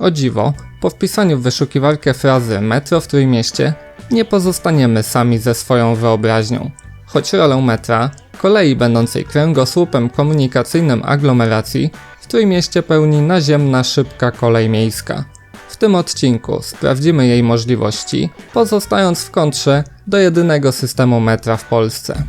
O dziwo, po wpisaniu w wyszukiwarkę frazy metro w Trójmieście nie pozostaniemy sami ze swoją wyobraźnią. Choć rolę metra, kolei będącej kręgosłupem komunikacyjnym aglomeracji, w Trójmieście pełni naziemna szybka kolej miejska. W tym odcinku sprawdzimy jej możliwości, pozostając w kontrze do jedynego systemu metra w Polsce.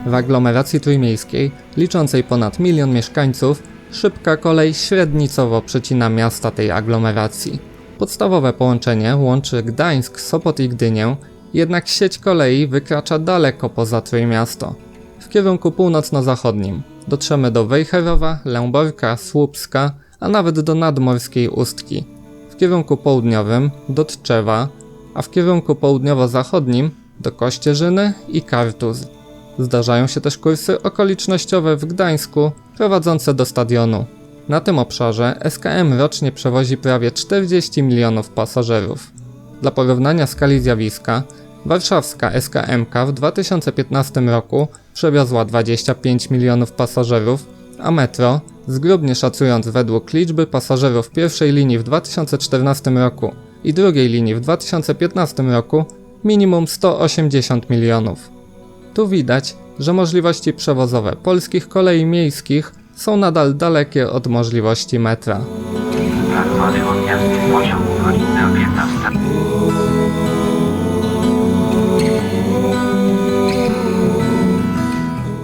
W aglomeracji trójmiejskiej, liczącej ponad 1 000 000 mieszkańców, szybka kolej średnicowo przecina miasta tej aglomeracji. Podstawowe połączenie łączy Gdańsk, Sopot i Gdynię, jednak sieć kolei wykracza daleko poza Trójmiasto. W kierunku północno-zachodnim dotrzemy do Wejherowa, Lęborka, Słupska, a nawet do nadmorskiej Ustki. W kierunku południowym do Tczewa, a w kierunku południowo-zachodnim do Kościerzyny i Kartuz. Zdarzają się też kursy okolicznościowe w Gdańsku prowadzące do stadionu. Na tym obszarze SKM rocznie przewozi prawie 40 milionów pasażerów. Dla porównania skali zjawiska, warszawska SKM-ka w 2015 roku przewiozła 25 milionów pasażerów, a metro, zgrubnie szacując według liczby pasażerów pierwszej linii w 2014 roku i drugiej linii w 2015 roku, minimum 180 milionów. Tu widać, że możliwości przewozowe polskich kolei miejskich są nadal dalekie od możliwości metra.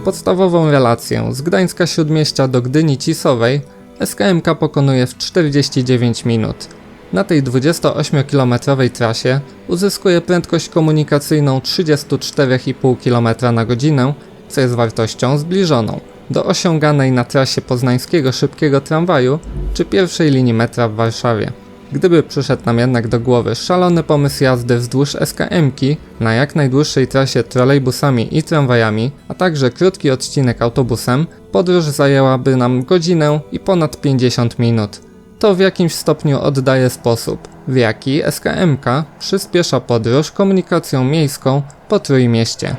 Podstawową relację z Gdańska Śródmieścia do Gdyni Cisowej SKM-ka pokonuje w 49 minut. Na tej 28-kilometrowej trasie uzyskuje prędkość komunikacyjną 34,5 km na godzinę, co jest wartością zbliżoną do osiąganej na trasie poznańskiego szybkiego tramwaju czy pierwszej linii metra w Warszawie. Gdyby przyszedł nam jednak do głowy szalony pomysł jazdy wzdłuż SKM-ki na jak najdłuższej trasie trolejbusami i tramwajami, a także krótki odcinek autobusem, podróż zajęłaby nam godzinę i ponad 50 minut. To w jakimś stopniu oddaje sposób, w jaki SKM-ka przyspiesza podróż komunikacją miejską po Trójmieście.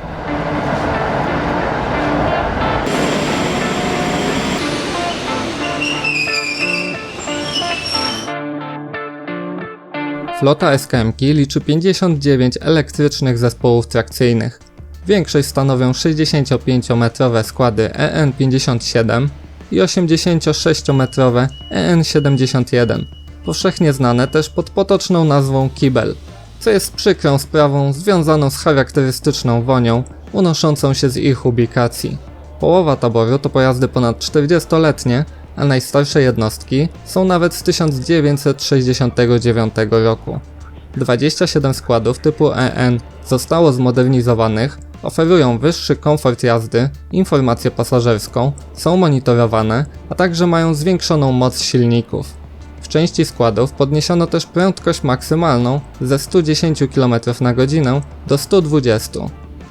Flota SKM-ki liczy 59 elektrycznych zespołów trakcyjnych. Większość stanowią 65-metrowe składy EN57 i 86-metrowe EN71, powszechnie znane też pod potoczną nazwą Kibel, co jest przykrą sprawą związaną z charakterystyczną wonią unoszącą się z ich ubikacji. Połowa taboru to pojazdy ponad 40-letnie, a najstarsze jednostki są nawet z 1969 roku. 27 składów typu EN zostało zmodernizowanych, oferują wyższy komfort jazdy, informację pasażerską, są monitorowane, a także mają zwiększoną moc silników. W części składów podniesiono też prędkość maksymalną ze 110 km na godzinę do 120.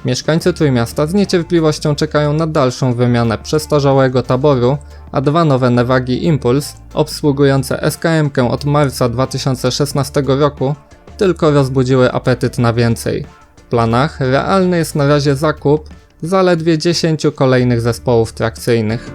Mieszkańcy Trójmiasta z niecierpliwością czekają na dalszą wymianę przestarzałego taboru, a dwa nowe Nevagi Impuls, obsługujące SKM-kę od marca 2016 roku, tylko rozbudziły apetyt na więcej. W planach realny jest na razie zakup zaledwie 10 kolejnych zespołów trakcyjnych.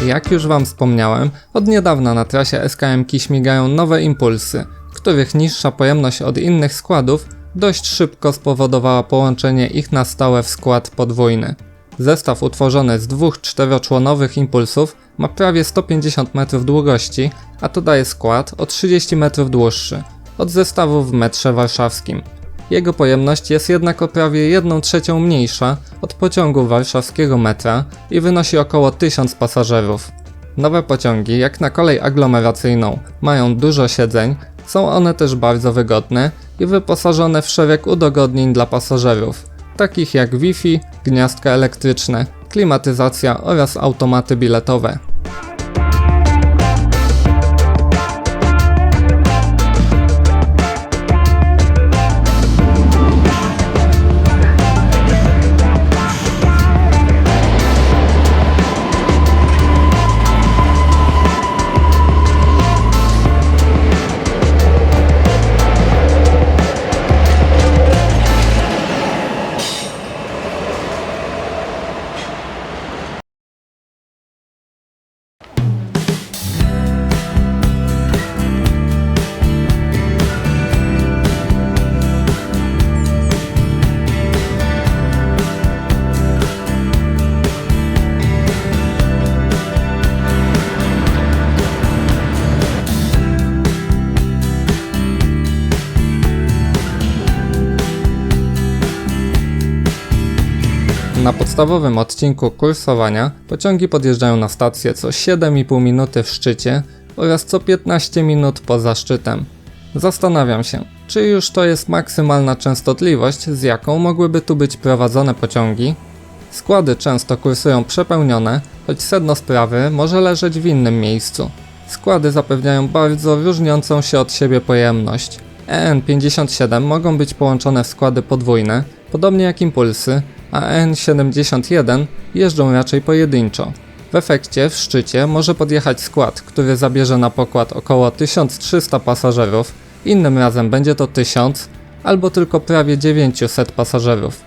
Jak już Wam wspomniałem, od niedawna na trasie SKM-ki śmigają nowe impulsy, których niższa pojemność od innych składów dość szybko spowodowała połączenie ich na stałe w skład podwójny. Zestaw utworzony z dwóch czteroczłonowych impulsów ma prawie 150 metrów długości, a to daje skład o 30 metrów dłuższy od zestawu w metrze warszawskim. Jego pojemność jest jednak o prawie 1/3 mniejsza od pociągu warszawskiego metra i wynosi około 1000 pasażerów. Nowe pociągi, jak na kolej aglomeracyjną, mają dużo siedzeń, są one też bardzo wygodne i wyposażone w szereg udogodnień dla pasażerów, takich jak Wi-Fi, gniazdka elektryczne, klimatyzacja oraz automaty biletowe. Na podstawowym odcinku kursowania pociągi podjeżdżają na stację co 7,5 minuty w szczycie oraz co 15 minut poza szczytem. Zastanawiam się, czy już to jest maksymalna częstotliwość, z jaką mogłyby tu być prowadzone pociągi? Składy często kursują przepełnione, choć sedno sprawy może leżeć w innym miejscu. Składy zapewniają bardzo różniącą się od siebie pojemność. EN57 mogą być połączone w składy podwójne, podobnie jak impulsy, a EN71 jeżdżą raczej pojedynczo. W efekcie w szczycie może podjechać skład, który zabierze na pokład około 1300 pasażerów, innym razem będzie to 1000 albo tylko prawie 900 pasażerów.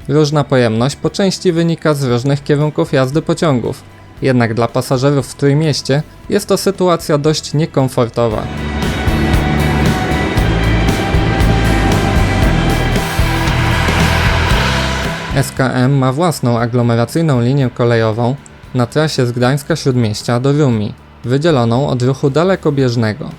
Różna pojemność po części wynika z różnych kierunków jazdy pociągów, jednak dla pasażerów w Trójmieście jest to sytuacja dość niekomfortowa. SKM ma własną aglomeracyjną linię kolejową na trasie z Gdańska Śródmieścia do Rumi, wydzieloną od ruchu dalekobieżnego.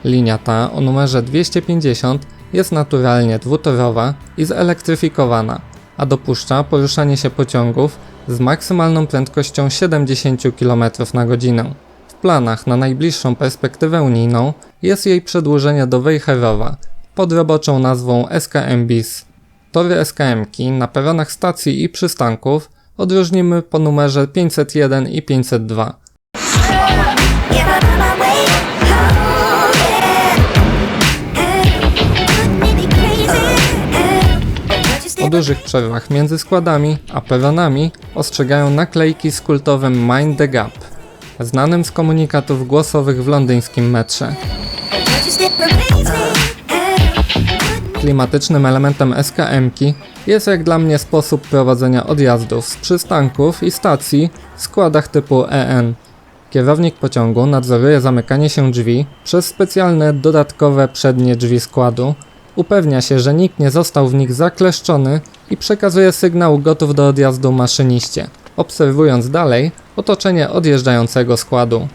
Linia ta o numerze 250 jest naturalnie dwutorowa i zelektryfikowana, a dopuszcza poruszanie się pociągów z maksymalną prędkością 70 km/h. W planach na najbliższą perspektywę unijną jest jej przedłużenie do Wejherowa pod roboczą nazwą SKM Bis. Tory SKM-ki na peronach stacji i przystanków odróżnimy po numerze 501 i 502. O dużych przerwach między składami a peronami ostrzegają naklejki z kultowym Mind the Gap, znanym z komunikatów głosowych w londyńskim metrze. Klimatycznym elementem SKM-ki jest jak dla mnie sposób prowadzenia odjazdów z przystanków i stacji w składach typu EN. Kierownik pociągu nadzoruje zamykanie się drzwi przez specjalne dodatkowe przednie drzwi składu, upewnia się, że nikt nie został w nich zakleszczony i przekazuje sygnał gotów do odjazdu maszyniście, obserwując dalej otoczenie odjeżdżającego składu.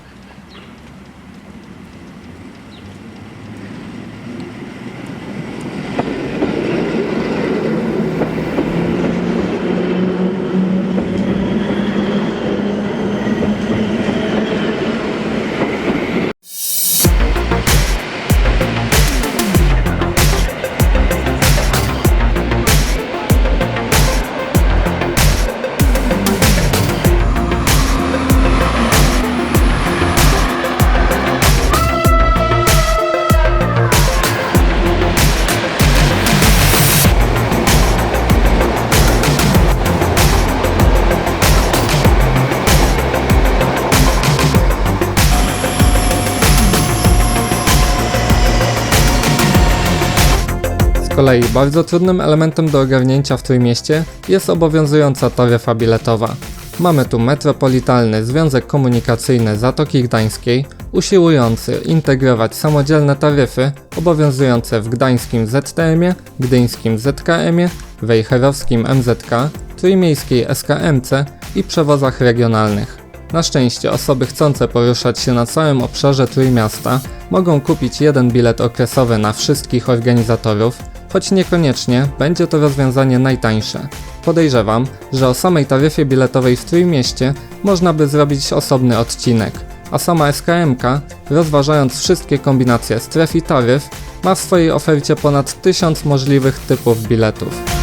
Z kolei bardzo trudnym elementem do ogarnięcia w Trójmieście jest obowiązująca taryfa biletowa. Mamy tu Metropolitalny Związek Komunikacyjny Zatoki Gdańskiej, usiłujący integrować samodzielne taryfy obowiązujące w gdańskim ZTM-ie, gdyńskim ZKM-ie, wejherowskim MZK, trójmiejskiej SKMC i przewozach regionalnych. Na szczęście osoby chcące poruszać się na całym obszarze Trójmiasta mogą kupić jeden bilet okresowy na wszystkich organizatorów, choć niekoniecznie będzie to rozwiązanie najtańsze. Podejrzewam, że o samej taryfie biletowej w Trójmieście można by zrobić osobny odcinek, a sama SKM-ka, rozważając wszystkie kombinacje stref i taryf, ma w swojej ofercie ponad 1000 możliwych typów biletów.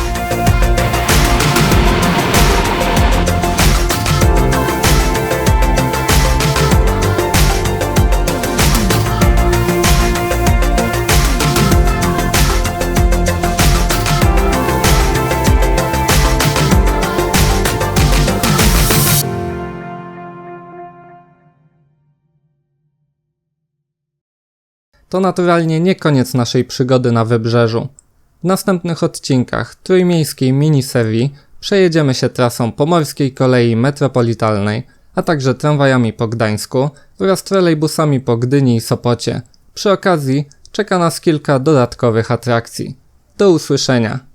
To naturalnie nie koniec naszej przygody na Wybrzeżu. W następnych odcinkach trójmiejskiej miniserii przejedziemy się trasą pomorskiej kolei metropolitalnej, a także tramwajami po Gdańsku oraz trolejbusami po Gdyni i Sopocie. Przy okazji czeka nas kilka dodatkowych atrakcji. Do usłyszenia!